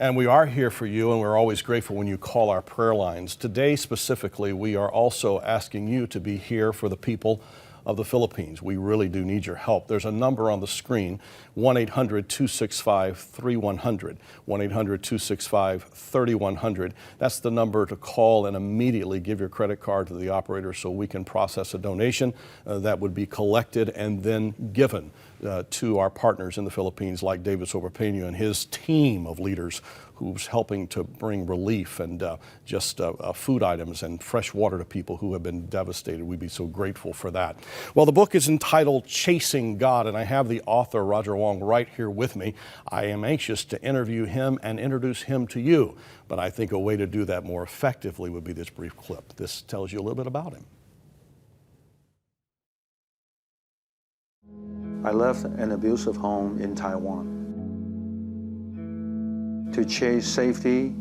And we are here for you, and we're always grateful when you call our prayer lines. Today, specifically, we are also asking you to be here for the people of the Philippines. We really do need your help. There's a number on the screen, 1-800-265-3100, 1-800-265-3100. That's the number to call and immediately give your credit card to the operator so we can process a donation that would be collected and then given to our partners in the Philippines like David Sobrepeno and his team of leaders who's helping to bring relief and just food items and fresh water to people who have been devastated. We'd be so grateful for that. Well, the book is entitled Chasing God, and I have the author, Roger Huang, right here with me. I am anxious to interview him and introduce him to you, but I think a way to do that more effectively would be this brief clip. This tells you a little bit about him. I left an abusive home in Taiwan to chase safety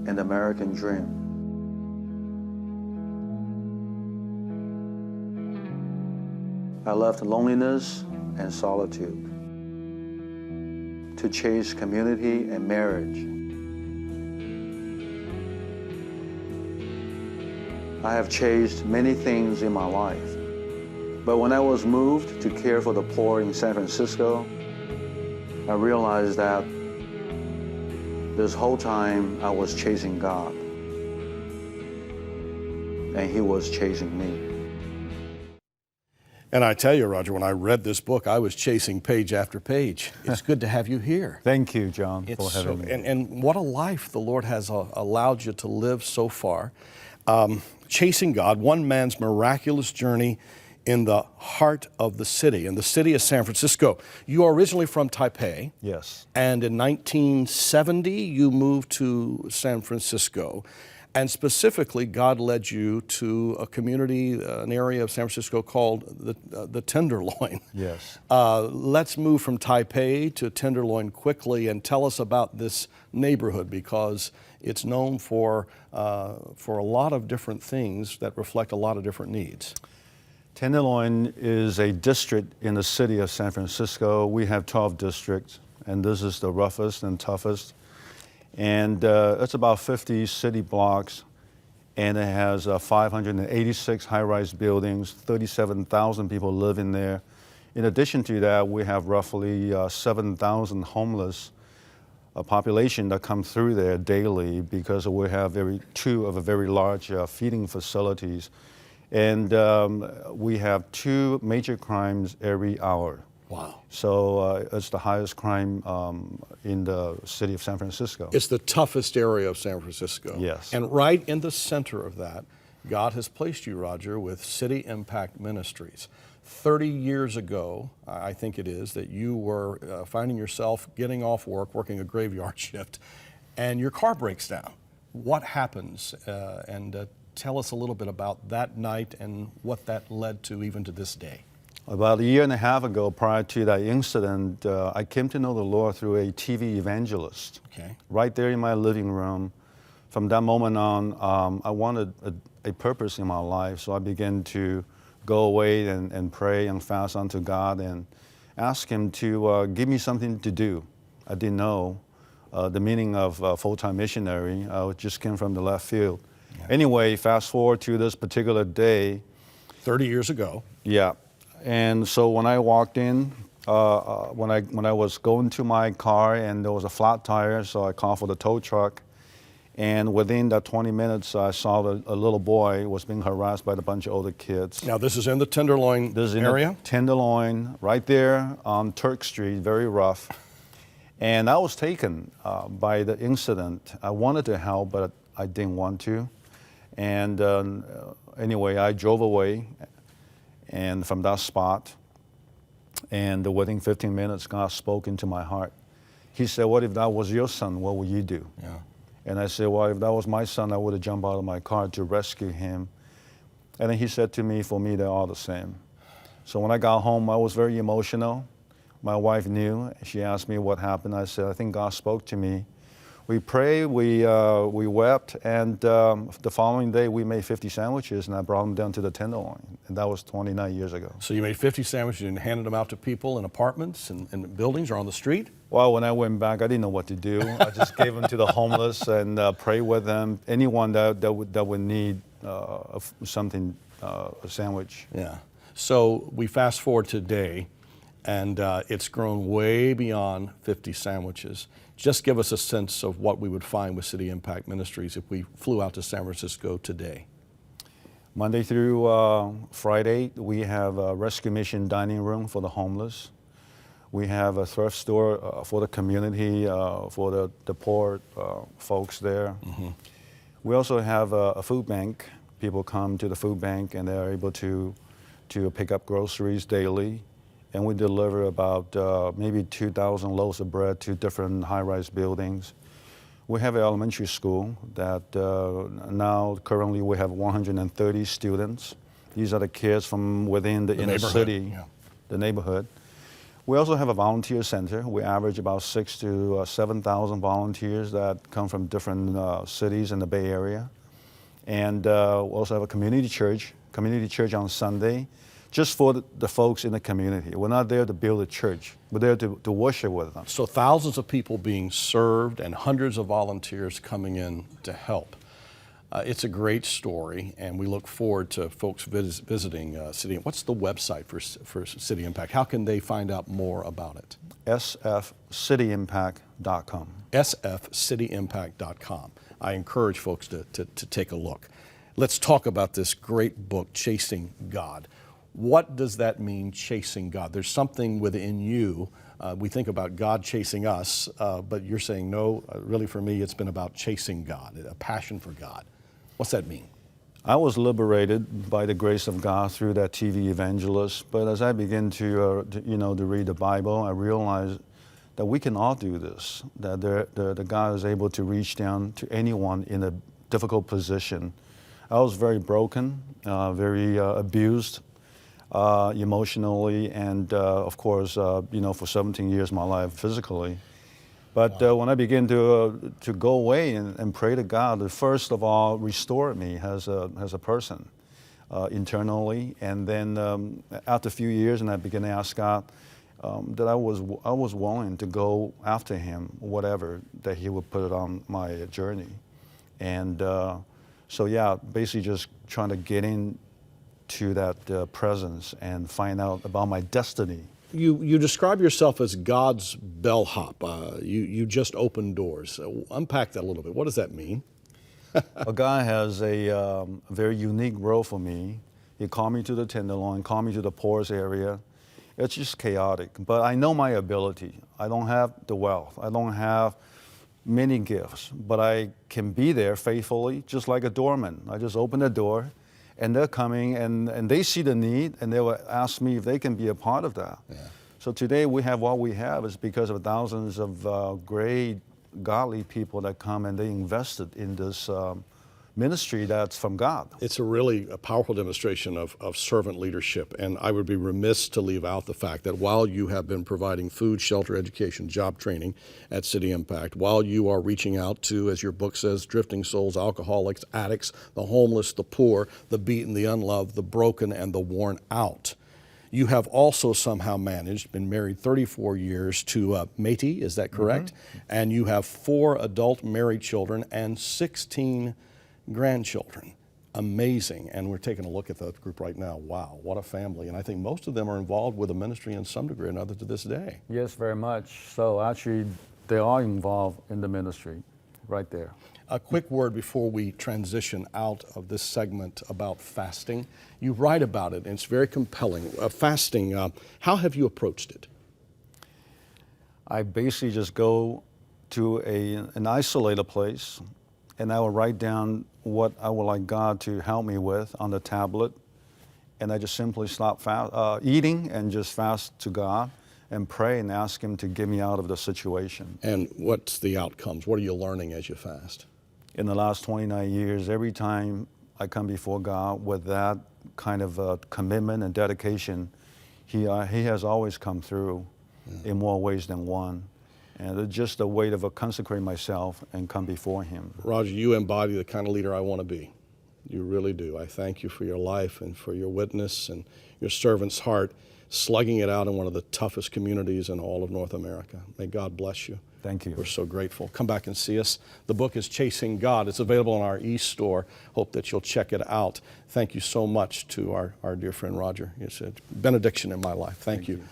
and the American dream. I left loneliness and solitude to chase community and marriage. I have chased many things in my life, but when I was moved to care for the poor in San Francisco, I realized that this whole time I was chasing God, and He was chasing me. And I tell you, Roger, when I read this book, I was chasing page after page. It's good to have you here. Thank you, John, for having me. And what a life the Lord has allowed you to live so far. Chasing God, one man's miraculous journey in the heart of the city, in the city of San Francisco. You are originally from Taipei. Yes. And in 1970, you moved to San Francisco. And specifically, God led you to a community, an area of San Francisco called the Tenderloin. Yes. Let's move from Taipei to Tenderloin quickly and tell us about this neighborhood, because it's known for a lot of different things that reflect a lot of different needs. Tenderloin is a district in the city of San Francisco. We have 12 districts, and this is the roughest and toughest. And it's about 50 city blocks, and it has 586 high-rise buildings, 37,000 people live in there. In addition to that, we have roughly 7,000 homeless population that come through there daily, because we have two of a very large feeding facilities. And we have 2 major crimes every hour. Wow. So it's the highest crime in the city of San Francisco. It's the toughest area of San Francisco. Yes. And right in the center of that, God has placed you, Roger, with City Impact Ministries. 30 years ago, I think it is, that you were finding yourself getting off work, working a graveyard shift, and your car breaks down. What happens? Tell us a little bit about that night and what that led to even to this day. About a year and a half ago, prior to that incident, I came to know the Lord through a TV evangelist. Okay. Right there in my living room. From that moment on, I wanted a purpose in my life, so I began to go away and pray and fast unto God and ask Him to give me something to do. I didn't know the meaning of full-time missionary. I just came from the left field. Yeah. Anyway, fast forward to this particular day. 30 years ago. Yeah. And so when I walked in, when I was going to my car and there was a flat tire, so I called for the tow truck. And within that 20 minutes, I saw that a little boy was being harassed by a bunch of older kids. Now, this is in the Tenderloin area? Tenderloin, right there on Turk Street, very rough. And I was taken by the incident. I wanted to help, but I didn't want to. And anyway, I drove away and from that spot. And within 15 minutes, God spoke into my heart. He said, "What if that was your son? What would you do?" Yeah. And I said, "Well, if that was my son, I would have jumped out of my car to rescue him." And then he said to me, "For me, they're all the same." So when I got home, I was very emotional. My wife knew. She asked me what happened. I said, "I think God spoke to me. We prayed, we wept, and the following day we made 50 sandwiches, and I brought them down to the Tenderloin, and that was 29 years ago. So you made 50 sandwiches and handed them out to people in apartments and buildings or on the street? Well, when I went back, I didn't know what to do. I just gave them to the homeless and prayed with them. Anyone that would need something, a sandwich. Yeah. So we fast forward today, and it's grown way beyond 50 sandwiches. Just give us a sense of what we would find with City Impact Ministries if we flew out to San Francisco today. Monday through Friday, we have a rescue mission dining room for the homeless. We have a thrift store for the community, for the poor folks there. Mm-hmm. We also have a food bank. People come to the food bank and they're able to pick up groceries daily. And we deliver about maybe 2,000 loaves of bread to different high-rise buildings. We have an elementary school that now currently we have 130 students. These are the kids from within the inner city, the neighborhood. We also have a volunteer center. We average about 6,000 to 7,000 volunteers that come from different cities in the Bay Area. And we also have a community church on Sunday, just for the folks in the community. We're not there to build a church. We're there to worship with them. So thousands of people being served and hundreds of volunteers coming in to help. It's a great story, and we look forward to folks visiting City. What's the website for City Impact? How can they find out more about it? sfcityimpact.com. sfcityimpact.com. I encourage folks to take a look. Let's talk about this great book, Chasing God. What does that mean, chasing God? There's something within you. We think about God chasing us, but you're saying, no, really for me, it's been about chasing God, a passion for God. What's that mean? I was liberated by the grace of God through that TV evangelist, but as I began to read the Bible, I realized that we can all do this, that the God is able to reach down to anyone in a difficult position. I was very broken, very abused, emotionally, and of course, for 17 years of my life physically. But when I began to go away and pray to God, first of all, restored me as a person internally, and then after a few years, and I began to ask God that I was willing to go after Him, whatever that He would put it on my journey, and so yeah, basically just trying to get into that presence and find out about my destiny. You describe yourself as God's bellhop. You just open doors. Unpack that a little bit. What does that mean? Well, God has a very unique role for me. He called me to the Tenderloin, called me to the poorest area. It's just chaotic, but I know my ability. I don't have the wealth. I don't have many gifts, but I can be there faithfully, just like a doorman. I just open the door, and they're coming, and they see the need, and they will ask me if they can be a part of that. Yeah. So today we have what we have is because of thousands of great, godly people that come and they invested in this ministry that's from God. It's a powerful demonstration of servant leadership, and I would be remiss to leave out the fact that while you have been providing food, shelter, education, job training at City Impact, while you are reaching out to, as your book says, drifting souls, alcoholics, addicts, the homeless, the poor, the beaten, the unloved, the broken, and the worn out, you have also somehow managed, been married 34 years to Métis, is that correct? Mm-hmm. And you have 4 adult married children and 16 grandchildren. Amazing. And we're taking a look at that group right now. Wow, what a family. And I think most of them are involved with the ministry in some degree or another to this day. Yes, very much. So actually, they are involved in the ministry right there. A quick word before we transition out of this segment about fasting. You write about it, and it's very compelling. Fasting, how have you approached it? I basically just go to an isolated place, and I will write down what I would like God to help me with on the tablet, and I just simply stop eating and just fast to God and pray and ask Him to get me out of the situation. And what's the outcomes? What are you learning as you fast? In the last 29 years, every time I come before God with that kind of commitment and dedication, He has always come through in more ways than one. And it's just a way to consecrate myself and come before Him. Roger, you embody the kind of leader I want to be. You really do. I thank you for your life and for your witness and your servant's heart, slugging it out in one of the toughest communities in all of North America. May God bless you. Thank you. We're so grateful. Come back and see us. The book is Chasing God. It's available in our e-store. Hope that you'll check it out. Thank you so much to our dear friend Roger. It's a benediction in my life. Thank you.